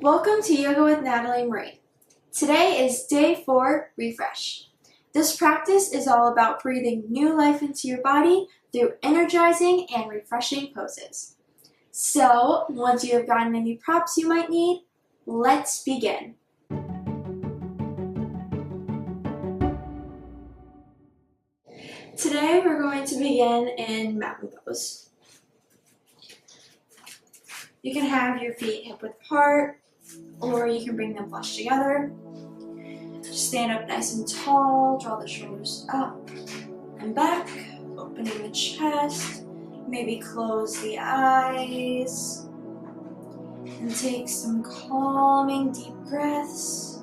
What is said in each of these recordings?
Welcome to Yoga with Natalie Marie. Today is day 4, Refresh. This practice is all about breathing new life into your body through energizing and refreshing poses. So, once you have gotten any props you might need, let's begin. Today we're going to begin in mountain pose. You can have your feet hip width apart, or you can bring them flush together. Just stand up nice and tall, draw the shoulders up and back, opening the chest, maybe close the eyes, and take some calming deep breaths.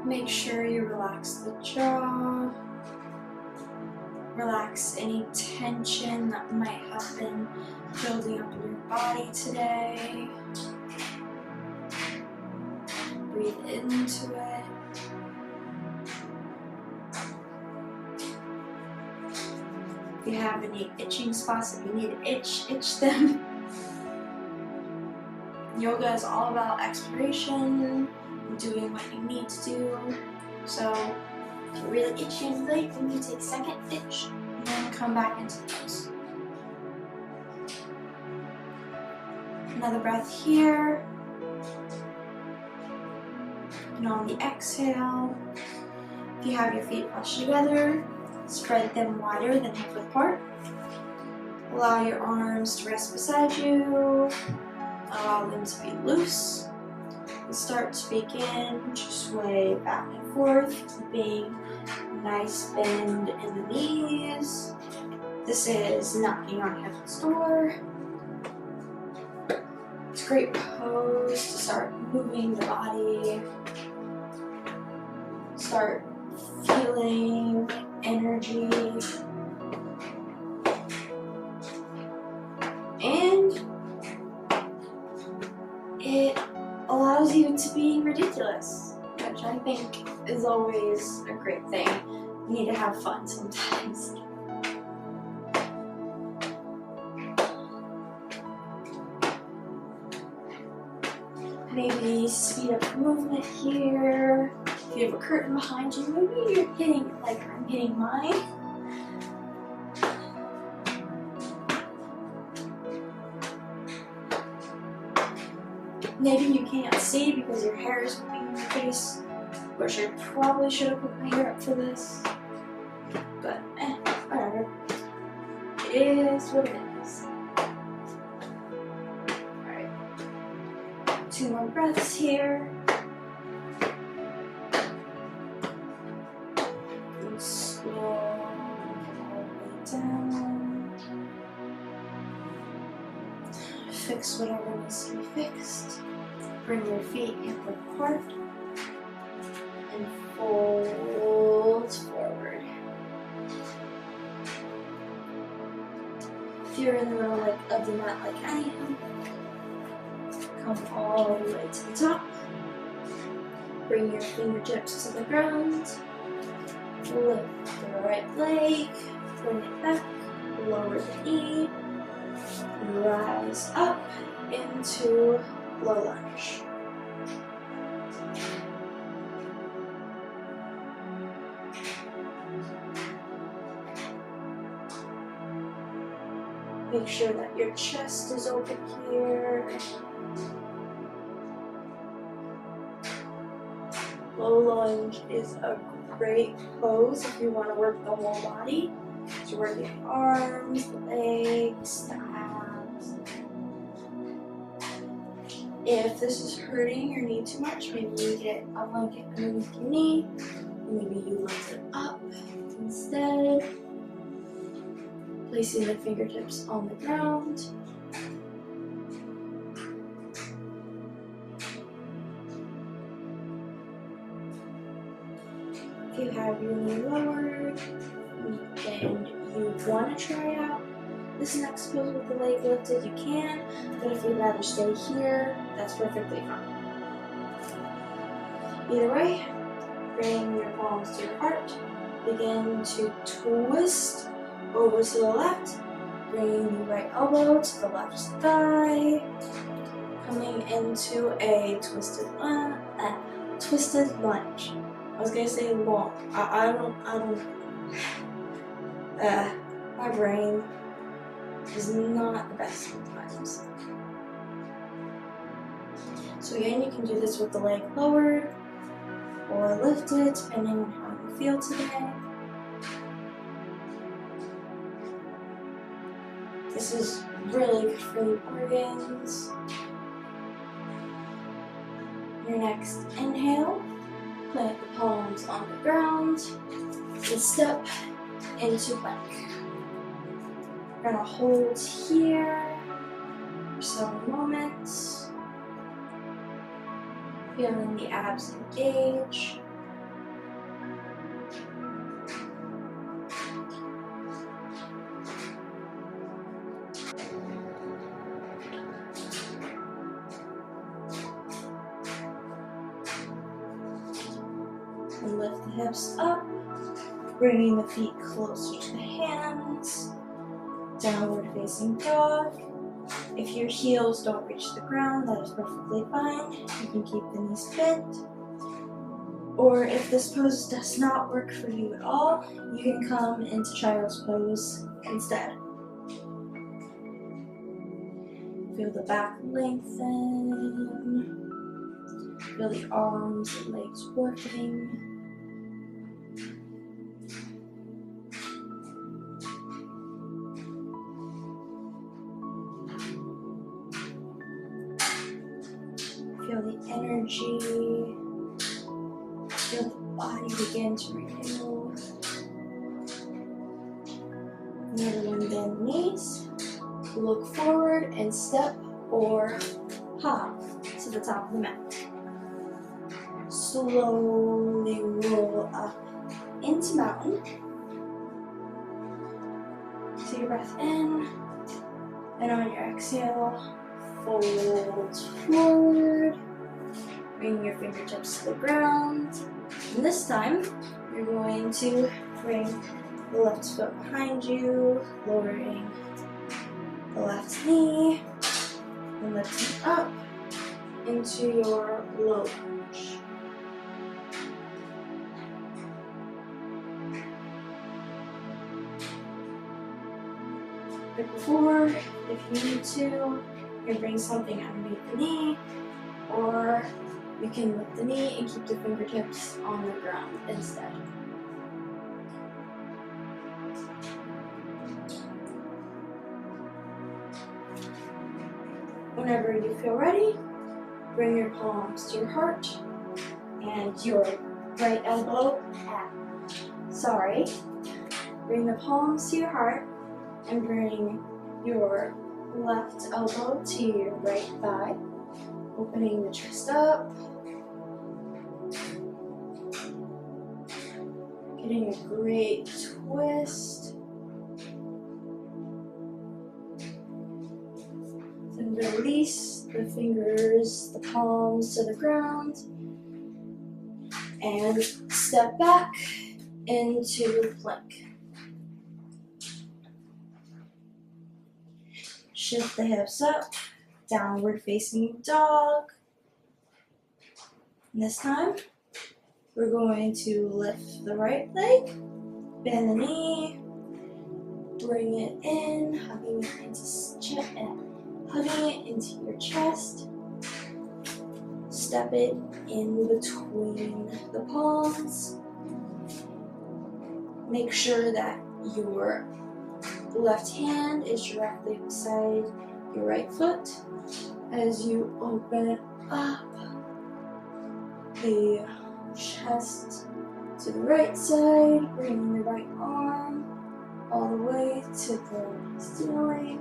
Make sure you relax the jaw, relax any tension that might have been building up in your body today. Breathe into it. If you have any itching spots that you need to itch them. Yoga is all about exploration, doing what you need to do. So if you're really itchy and late, then you take a second itch and then come back into the pose. Another breath here. And on the exhale, if you have your feet flush together, spread them wider than hip width apart. Allow your arms to rest beside you. Allow them to be loose. And start to begin to sway back and forth, keeping a nice bend in the knees. This is knocking on heaven's door. It's a great pose to start moving the body. Start feeling energy. And it allows you to be ridiculous, which I think is always a great thing. You need to have fun sometimes. Maybe speed up the movement here. If you have a curtain behind you, maybe you're hitting it like I'm hitting mine. Maybe you can't see because your hair is moving in your face, which I probably should have put my hair up for this, but whatever. It is what it is. Alright, 2 more breaths here. And slow all the way down. Fix whatever needs to be fixed. Bring your feet hip width apart and fold forward. If you're in the middle of the mat like I am, come all the way to the top. Bring your fingertips to the ground. Lift the right leg, bring it back, lower the knee, and rise up into low lunge. Make sure that your chest is open here. Low lunge is a great pose if you want to work the whole body. So work the arms, the legs, the abs. If this is hurting your knee too much, maybe you get a blanket underneath your knee. Maybe you lift it up instead. Placing the fingertips on the ground. If you have your knee lowered and you want to try out this next pose with the leg lifted, you can, but if you'd rather stay here, that's perfectly fine. Either way, bring your palms to your heart. Begin to twist over to the left. Bring the right elbow to the left thigh. Coming into a twisted lunge. I was gonna say long. My brain is not the best sometimes. So again, you can do this with the leg lowered or lifted, depending on how you feel today. This is really good for the organs. Your next inhale, plant the palms on the ground and step into plank. We're gonna hold here for several moments. Feeling the abs engage. And lift the hips up, bringing the feet closer to the hands. Downward facing dog. If your heels don't reach the ground, that is perfectly fine. You can keep the knees bent. Or if this pose does not work for you at all, you can come into child's pose instead. Feel the back lengthen. Feel the arms and legs working. Feel the energy. Feel the body begin to renew. And everyone bend the knees. Look forward and step or hop to the top of the mat. Slowly roll up into mountain. Take a breath in, and on your exhale, fold forward. Bring your fingertips to the ground. And this time, you're going to bring the left foot behind you, lowering the left knee, and lifting up into your low lunge. Right before, if you need to, you can bring something underneath the knee, or you can lift the knee and keep the fingertips on the ground instead. Whenever you feel ready, bring your palms to your heart and your right elbow. Bring the palms to your heart and bring your left elbow to your right thigh, opening the chest up, getting a great twist. Then release the fingers, the palms to the ground, and step back into plank. Shift the hips up, downward facing dog. And this time, we're going to lift the right leg, bend the knee, bring it in, hugging it into your chest. Step it in between the palms. Make sure that your left hand is directly beside your right foot as you open up the chest to the right side, bringing the right arm all the way to the ceiling.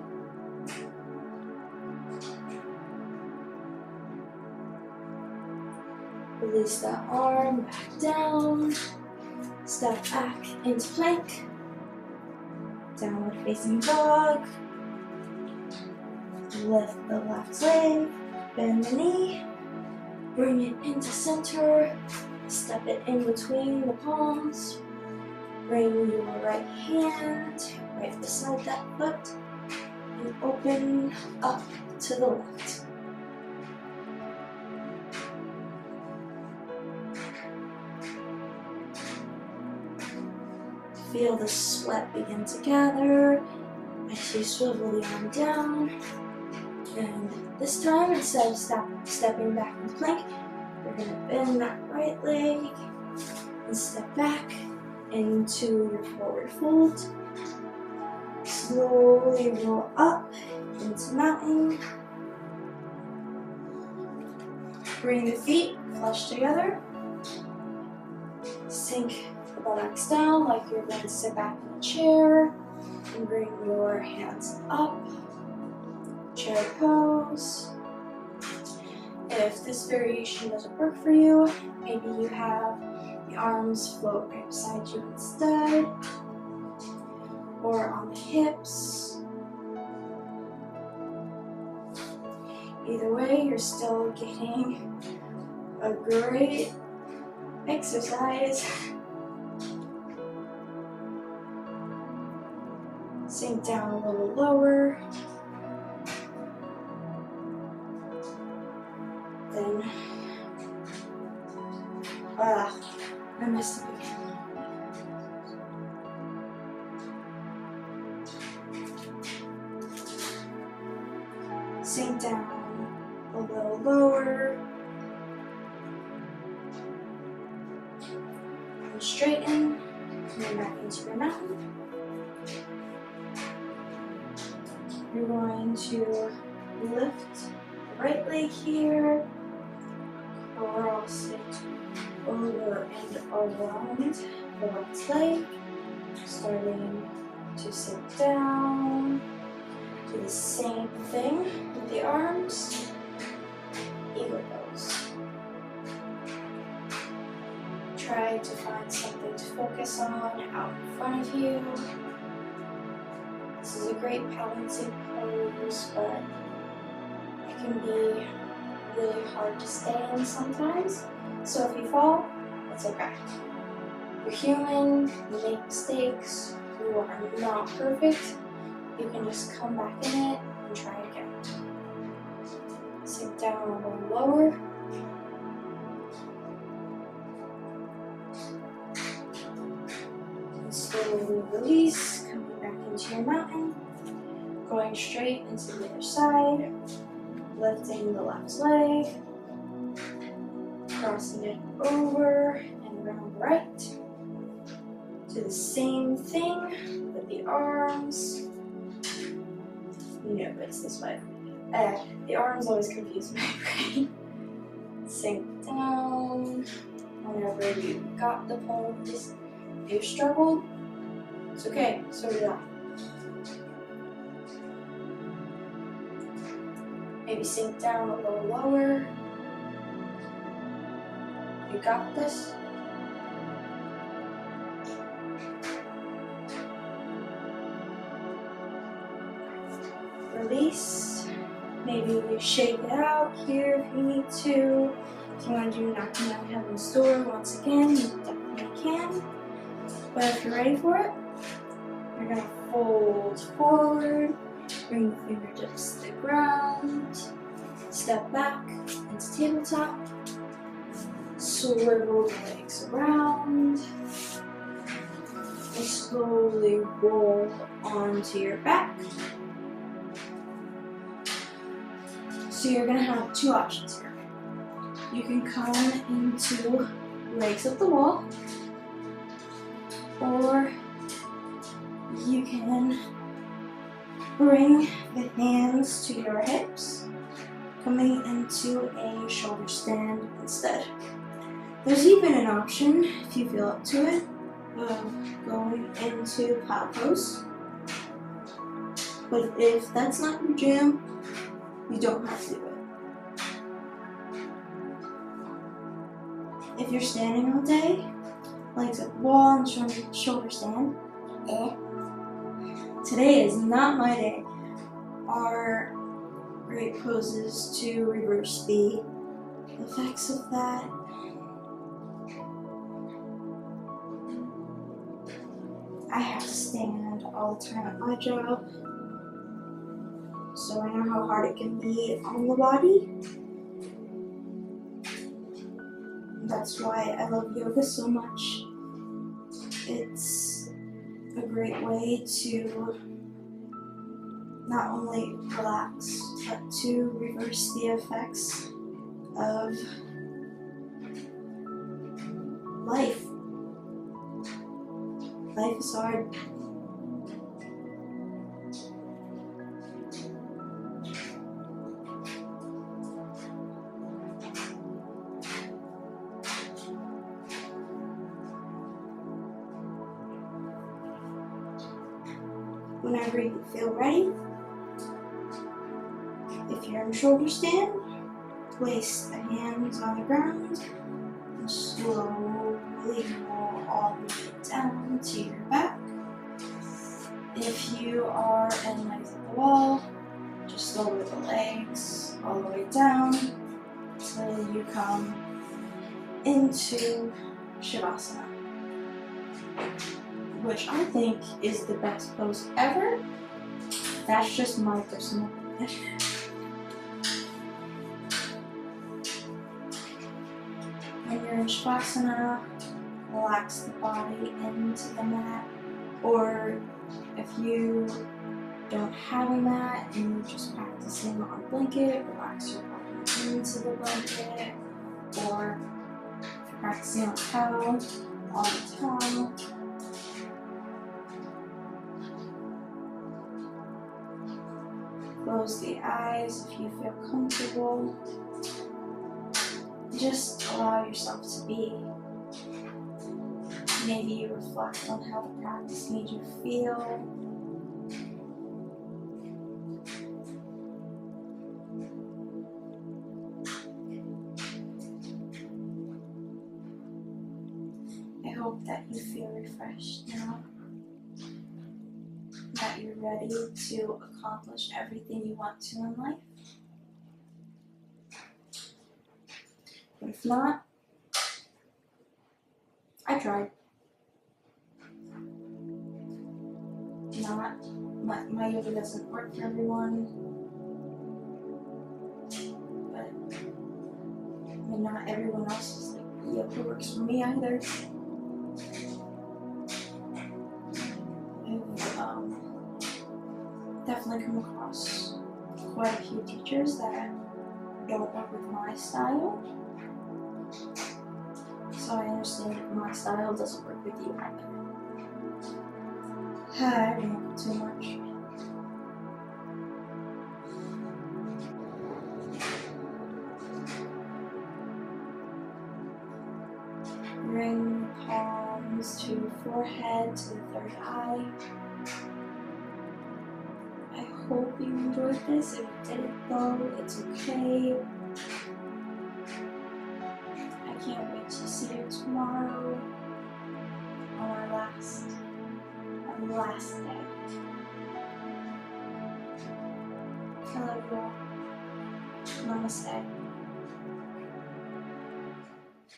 Release that arm back down. Step back into plank. Downward facing dog. Lift the left leg, bend the knee, Bring it into center. Step it in between the palms. Bring your right hand right beside that foot and open up to the left. Feel the sweat begin to gather as you swivel the arm down. And this time, instead of stepping back in plank, you're going to bend that right leg and step back into your forward fold. Slowly roll up into mountain. Bring the feet flush together. Sink the buttocks down like you're going to sit back in a chair. And bring your hands up. Chair pose. If this variation doesn't work for you, maybe you have the arms float right beside you instead, or on the hips. Either way, you're still getting a great exercise. Sink down a little lower. Then, I messed up again. Sink down a little lower. And straighten. Come back into your mountain. You're going to lift the right leg here. Cross it over and around the left leg, starting to sit down. Do the same thing with the arms. Eagle pose. Try to find something to focus on out in front of you. This is a great balancing pose, but it can be really hard to stay in sometimes. So if you fall, it's okay. You're human, you make mistakes, you are not perfect. You can just come back in it and try again. Sink down a little lower. And slowly release, coming back into your mountain. Going straight into the other side. Lifting the left leg, crossing it over and around right. Do the same thing with the arms. No, it's this way. The arms always confuse my brain. Sink down whenever you got the pose. If you struggled, it's okay, so did I. Maybe sink down a little lower. You got this. Release. Maybe you shake it out here if you need to. If you want to do knocking on heaven's door once again, you definitely can. But if you're ready for it, you're going to fold forward. Bring the fingertips to the ground, step back into tabletop, swivel the legs around, and slowly roll onto your back. So you're going to have two options here. You can come into legs up the wall, or you can bring the hands to your hips, coming into a shoulder stand instead. There's even an option, if you feel up to it, of going into plow pose. But if that's not your jam, you don't have to do it. If you're standing all day, legs up the wall and shoulder stand, today is not my day. Are great poses to reverse the effects of that. I have to stand all the time at my job, so I know how hard it can be on the body. That's why I love yoga so much. It's a great way to not only relax, but to reverse the effects of life. Life is hard. Whenever you feel ready, if you're in shoulder stand, place the hands on the ground and slowly roll all the way down to your back. If you are in legs at the wall, just lower the legs all the way down until you come into Shavasana, which I think is the best pose ever. That's just my personal opinion. When you're in Shavasana, relax the body into the mat, or if you don't have a mat and you're just practicing on a blanket, relax your body into the blanket, or if you're practicing on a towel, on the towel. Close the eyes if you feel comfortable. Just allow yourself to be. Maybe you reflect on how the practice made you feel. I hope that you feel refreshed now, that you're ready to accomplish everything you want to in life. But if not, I tried. My yoga doesn't work for everyone, but I mean, not everyone else's yoga works for me either. I've definitely come across quite a few teachers that don't work with my style, so I understand if my style doesn't work with you either. I ramble too much. Bring the palms to your forehead, to the third eye. I hope you enjoyed this. If you didn't though, it's okay. I can't wait to see you tomorrow on our last day. I love you all. Namaste.